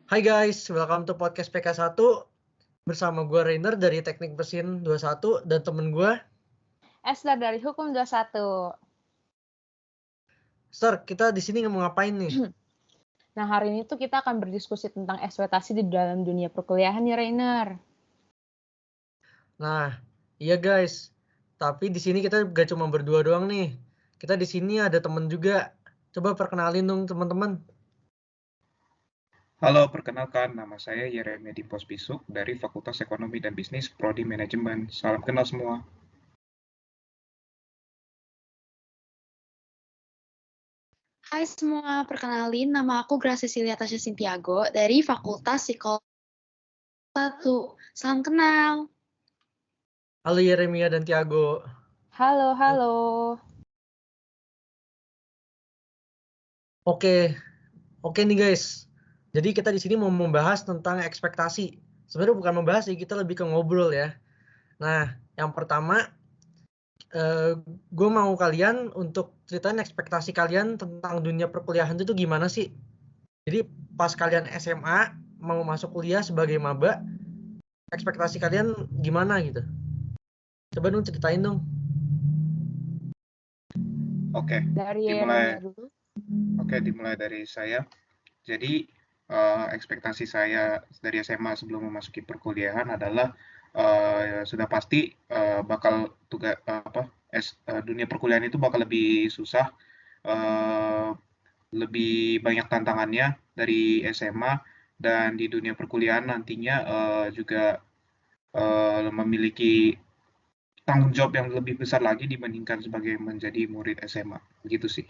Hai guys, welcome to podcast PK1 bersama gue Rainer dari Teknik Mesin 21 dan temen gue. Esther dari Hukum 21. Sir, kita di sini mau ngapain nih? Nah, hari ini tuh kita akan berdiskusi tentang ekspektasi di dalam dunia perkuliahan nih, Rainer. Nah, iya guys. Tapi di sini kita gak cuma berdua doang nih. Kita di sini ada temen juga. Coba perkenalin dong teman-teman. Halo, perkenalkan nama saya Yeremia Dimpos Bisuk dari Fakultas Ekonomi dan Bisnis Prodi Manajemen. Salam kenal semua. Hai semua, perkenalin nama aku Gracia Cecilia Tasya Sintiago dari Fakultas Psikologi 1. Salam kenal. Halo Yeremia dan Tiago. Halo. Oke nih guys. Jadi kita di sini mau membahas tentang ekspektasi. Sebenarnya bukan membahas sih, kita lebih ke ngobrol ya. Nah, yang pertama gue mau kalian untuk ceritain ekspektasi kalian tentang dunia perkuliahan itu gimana sih? Jadi pas kalian SMA mau masuk kuliah sebagai maba, ekspektasi kalian gimana gitu? Coba dong ceritain dong. Oke, Dari dimulai. Yeremia dulu. Oke, dimulai dari saya. Jadi ekspektasi saya dari SMA sebelum memasuki perkuliahan adalah sudah pasti bakal dunia perkuliahan itu bakal lebih susah, lebih banyak tantangannya dari SMA, dan di dunia perkuliahan nantinya juga memiliki tanggung jawab yang lebih besar lagi dibandingkan sebagai menjadi murid SMA. Begitu sih.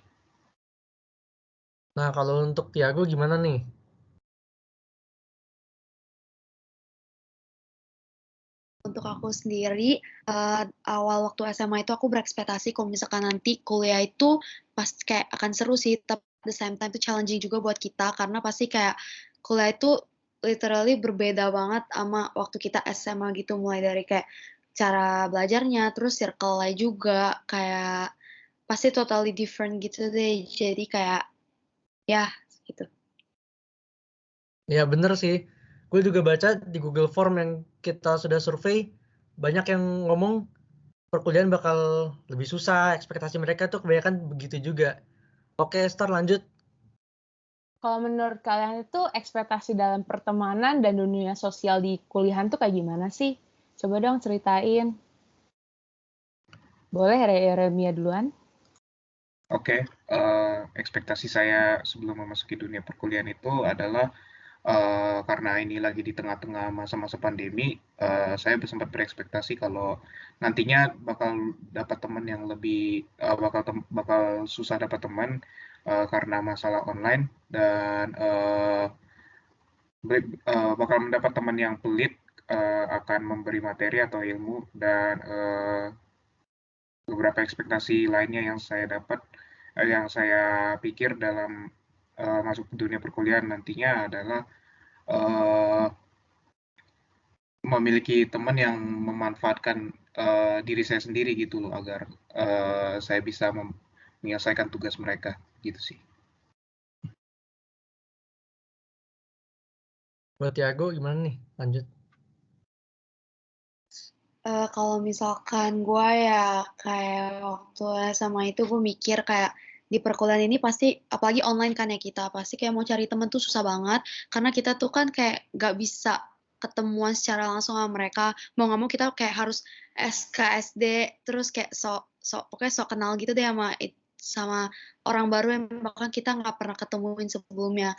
Nah, kalau untuk Tiago gimana nih? Untuk aku sendiri, awal waktu SMA itu aku berekspektasi kalau misalkan nanti kuliah itu pasti kayak akan seru sih, tapi at the same time itu challenging juga buat kita, karena pasti kayak kuliah itu literally berbeda banget sama waktu kita SMA gitu, mulai dari kayak cara belajarnya, terus circle-nya juga, kayak pasti totally different gitu deh, jadi kayak ya gitu. Ya bener sih. Gue juga baca di Google Form yang kita sudah survei, banyak yang ngomong perkuliahan bakal lebih susah, ekspektasi mereka tuh kebanyakan begitu juga. Oke, Star lanjut. Kalau menurut kalian itu ekspektasi dalam pertemanan dan dunia sosial di kuliahan tuh kayak gimana sih? Coba dong ceritain. Boleh Yeremia duluan? Oke, ekspektasi saya sebelum memasuki dunia perkuliahan itu adalah karena ini lagi di tengah-tengah masa-masa pandemi, saya sempat berekspektasi kalau nantinya bakal dapat teman yang lebih bakal susah dapat teman karena masalah online, dan bakal mendapat teman yang pelit, akan memberi materi atau ilmu, dan beberapa ekspektasi lainnya yang saya pikir dalam masuk ke dunia perkuliahan nantinya adalah memiliki teman yang memanfaatkan diri saya sendiri gitu loh, agar saya bisa menyelesaikan tugas mereka gitu sih. Buat Tiago gimana nih? Lanjut. Kalau misalkan gue ya kayak waktu SMA itu gue mikir kayak di perkuliahan ini pasti, apalagi online kan ya, kita pasti kayak mau cari temen tuh susah banget, karena kita tuh kan kayak gak bisa ketemuan secara langsung sama mereka, mau gak mau kita kayak harus SKSD, terus kayak pokoknya sok kenal gitu deh sama orang baru yang bahkan kita nggak pernah ketemuin sebelumnya.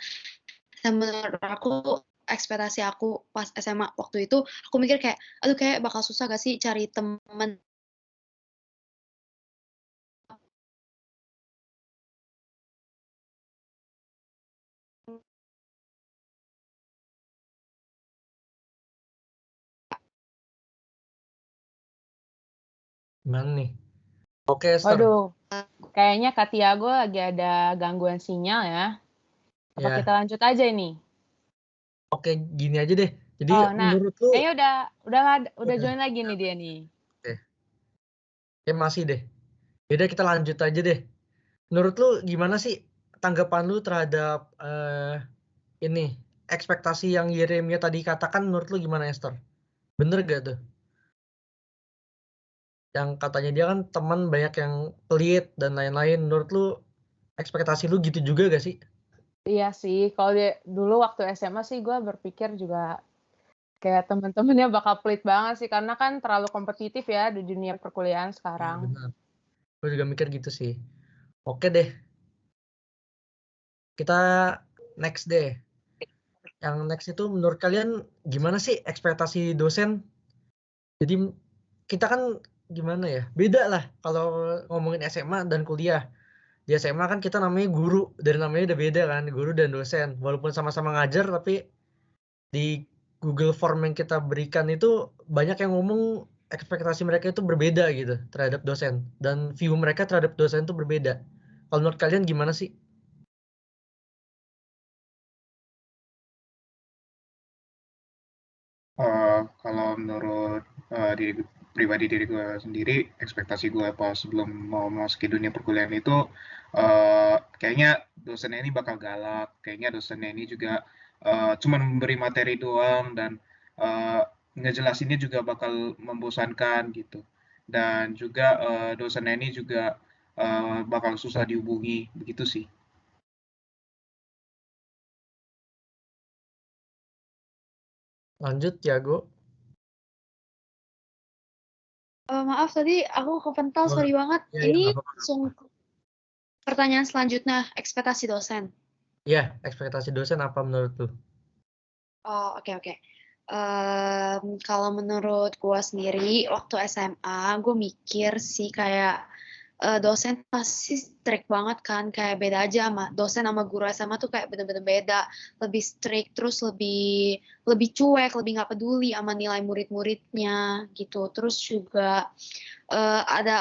Dan menurut aku, ekspektasi aku pas SMA waktu itu, aku mikir kayak, aduh kayak bakal susah gak sih cari temen. Gimana nih? Oke, Esther. Waduh, kayaknya Kak Tiago lagi ada gangguan sinyal ya. Apa Ya. kita lanjut aja ini? Oke, gini aja deh. Jadi Nah, menurut lu kayaknya udah join lagi nih dia nih. Oke. Ya masih deh. Beda kita lanjut aja deh. Menurut lu gimana sih tanggapan lu terhadap ini ekspektasi yang Yeremia tadi katakan menurut lu gimana, Esther? Bener gak tuh? Yang katanya dia kan teman banyak yang pelit dan lain-lain. Menurut lu ekspektasi lu gitu juga gak sih? Iya sih, kalau dulu waktu SMA sih gue berpikir juga kayak teman-temannya bakal pelit banget sih, karena kan terlalu kompetitif ya di dunia perkuliahan Iya sekarang. benar. Gue juga mikir gitu sih. Oke deh, kita next deh. Yang next itu menurut kalian gimana sih ekspektasi dosen? Jadi kita kan gimana ya? Beda lah kalau ngomongin SMA dan kuliah. Di SMA kan kita namanya guru, dari namanya udah beda kan, guru dan dosen. Walaupun sama-sama ngajar, tapi di Google Form yang kita berikan itu banyak yang ngomong ekspektasi mereka itu berbeda gitu terhadap dosen. Dan view mereka terhadap dosen itu berbeda. Kalau menurut kalian gimana sih? Kalau menurut diri gue sendiri, ekspektasi gue pas sebelum mau masuk ke dunia perkuliahan itu, kayaknya dosennya ini bakal galak, kayaknya dosennya ini juga cuma memberi materi doang, dan uh, ngejelasinnya juga bakal membosankan gitu. Dan juga dosennya ini juga bakal susah dihubungi, begitu sih. Lanjut, Tiago. Maaf tadi aku kepental, Oh, sorry banget. iya, Ini nggak apa-apa. langsung ke pertanyaan selanjutnya, ekspektasi dosen. Iya, ekspektasi dosen apa menurut lu? Oh, oke. Kalau menurut gue sendiri, waktu SMA, gue mikir sih kayak dosen pasti strict banget kan, kayak beda aja sama dosen sama guru SMA tuh kayak bener-bener beda, lebih strict, terus lebih cuek, lebih nggak peduli sama nilai murid-muridnya gitu. Terus juga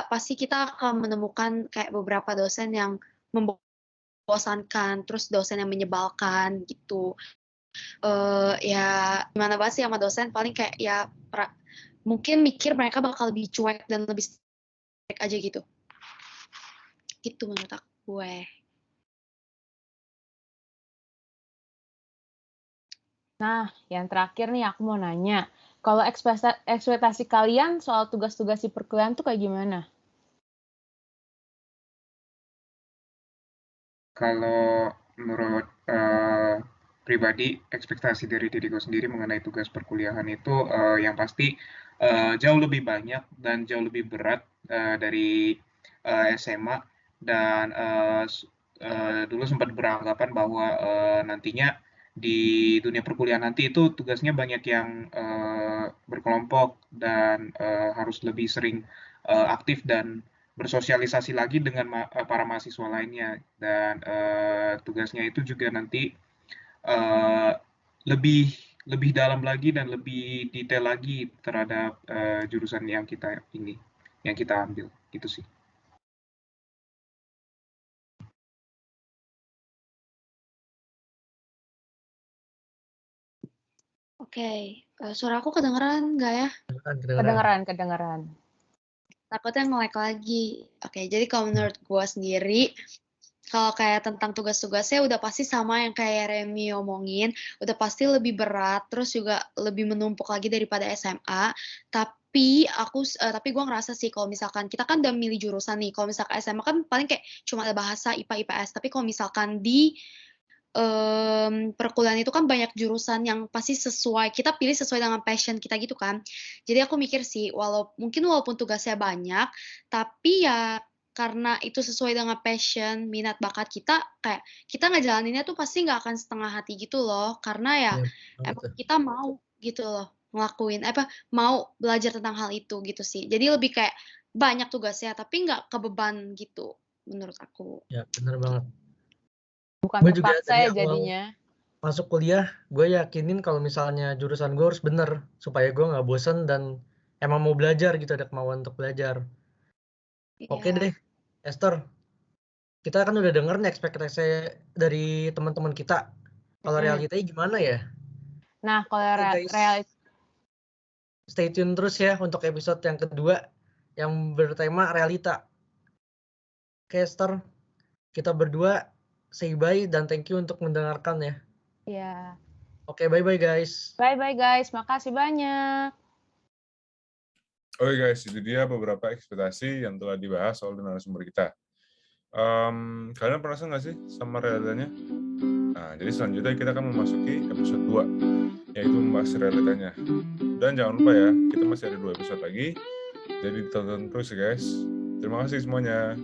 pasti kita akan menemukan kayak beberapa dosen yang membosankan, terus dosen yang menyebalkan gitu. Ya gimana banget sih sama dosen, paling kayak ya mungkin mikir mereka bakal lebih cuek dan lebih strict aja gitu menurut gue. Nah, yang terakhir nih aku mau nanya, kalau ekspektasi kalian soal tugas-tugas di perkuliahan tuh kayak gimana? Kalau menurut pribadi, ekspektasi dari diriku sendiri mengenai tugas perkuliahan itu yang pasti jauh lebih banyak dan jauh lebih berat dari SMA, dan dulu sempat beranggapan bahwa nantinya di dunia perkuliahan nanti itu tugasnya banyak yang berkelompok dan harus lebih sering aktif dan bersosialisasi lagi dengan para mahasiswa lainnya, dan tugasnya itu juga nanti uh, lebih lebih dalam lagi dan lebih detail lagi terhadap jurusan yang kita ambil gitu sih. Oke, suara aku kedengeran nggak ya? Kedengeran. Takutnya nge-lag lagi. Oke, jadi kalau menurut gue sendiri, kalau kayak tentang tugas-tugasnya udah pasti sama yang kayak Remy omongin, udah pasti lebih berat, terus juga lebih menumpuk lagi daripada SMA. Tapi gue ngerasa sih kalau misalkan kita kan udah milih jurusan nih, kalau misalkan SMA kan paling kayak cuma ada bahasa IPA IPS. Tapi kalau misalkan di perkuliahan itu kan banyak jurusan yang pasti kita pilih sesuai dengan passion kita gitu kan. Jadi aku mikir sih, walaupun tugasnya banyak, tapi ya karena itu sesuai dengan passion, minat bakat kita, kayak kita ngejalaninnya tuh pasti nggak akan setengah hati gitu loh, karena ya emang kita mau gitu loh ngelakuin, mau belajar tentang hal itu gitu sih. Jadi lebih kayak banyak tugasnya, tapi nggak kebeban gitu menurut aku. Ya, bener banget. Bukan Gue juga terpaksa dari ya awal jadinya. masuk kuliah, gue yakinin kalau misalnya jurusan gue harus bener supaya gue nggak bosen dan emang mau belajar gitu, ada kemauan untuk belajar. Oke Iya. deh, Esther, kita kan udah denger nih ekspektasi dari teman-teman kita. Kalau realitanya gimana ya? Nah, kalau Oke guys, stay tune terus ya untuk episode yang kedua yang bertema realita. Oke Esther, kita berdua say bye dan thank you untuk mendengarkan ya. ya Oke, bye-bye guys. Bye-bye guys, makasih banyak. Oke guys, itu dia beberapa ekspektasi yang telah dibahas oleh narasumber kita. Kalian penasaran nggak sih sama realitanya? Nah, jadi selanjutnya kita akan memasuki episode 2, yaitu membahas realitanya. Dan jangan lupa ya, kita masih ada 2 episode lagi, jadi ditonton terus ya guys. Terima kasih semuanya.